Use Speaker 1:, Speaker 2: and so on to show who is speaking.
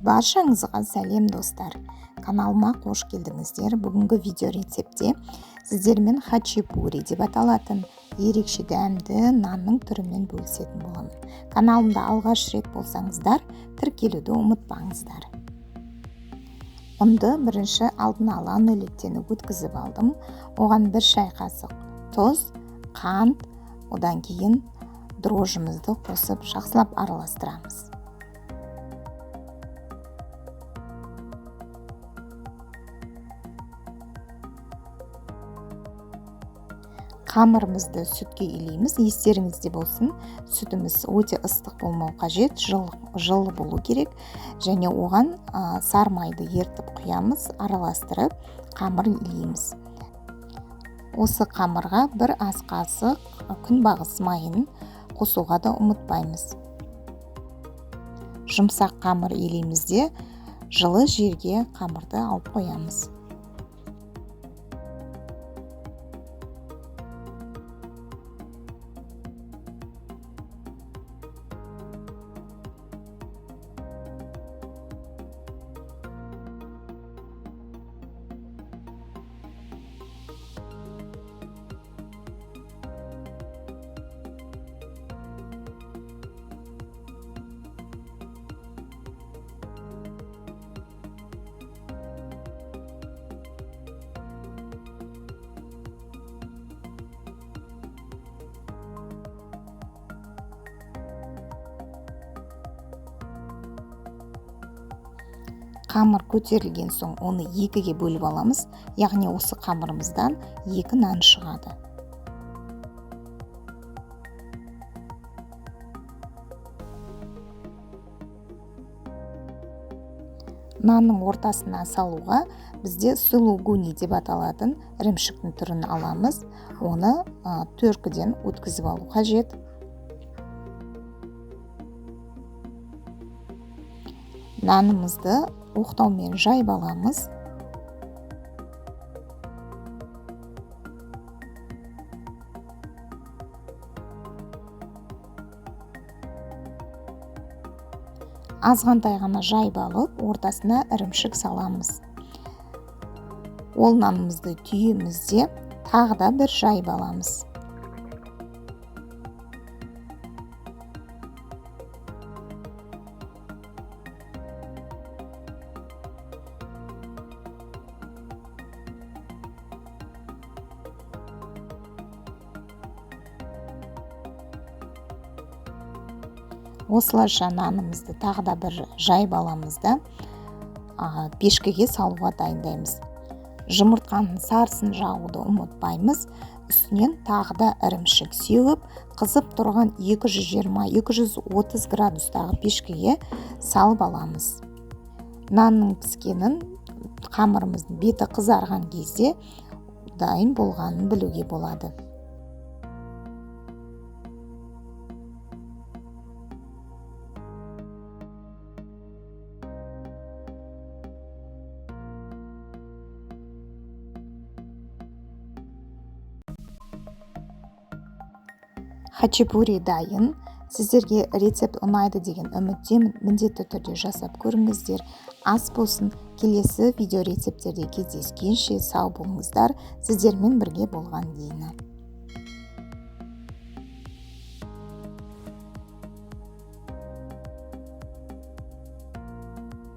Speaker 1: Баршаңызға сәлем достар. Каналыма қош келдіңіздер. Бүгінгі видео рецептте сіздермен хачапури деп аталатын ерекше дәмді нанның түрімен бөлісетін боламын. Каналымда алғаш рет болсаңыздар, тіркелуді ұмытпаңыздар. Ұнды бірінші алдын ала нөлеттен өткізіп алдым. Оған 1 шай қасық тұз, қант, одан кейін дрожжымызды қосып жақсылап араластырамыз. Қамырымызды сүтке илейміз. Естеріңізде болсын, сүтіміз өте ыстық болмау қажет, жылы болу керек. Және оған сары майды ертіп құямыз, араластырып, қамыр илейміз. Осы қамырға 1 ас қасық күнбағыс майын қосуға да ұмытпаймыз. Жұмсақ қамыр илейміз де жылы жерге қамырды алып қоямыз. Қамыр көтерілген соң оны 2-ге бөліп аламыз, яғни осы қамырымыздан 2 нан шығады. Нанның ортасына салуға бізде сулугуни деп аталатын ірімшіктің түрін аламыз, оны төркіден өткізіп алу қажет. Нанымызды оқтаумен жайып аламыз. Азғантай ғана жайып алып, ортасына ірімшік саламыз. Ол нанымызды түйеміз де тағы да 1 жайып аламыз. Осылайша нанымызды тағы да 1 жайып аламыз да пешкеге салуға дайындаймыз. Жұмыртқаның сарысын жағуды ұмытпаймыз. Үстінен тағы да ірімшік сеуіп, қызып тұрған 220-230 градустағы пешкеге салып аламыз. Нанның піскенін, қамырымыздың беті қызарған кезде дайын болғанын білуге болады. Хачапури дайын. Сіздерге рецепт ұнайды деген үміттемін. Міндетті түрде жасап көріңіздер. Ас болсын. Келесі видео рецепттерде кездескенше сау болыңыздар. Сіздермен бірге болған дейін.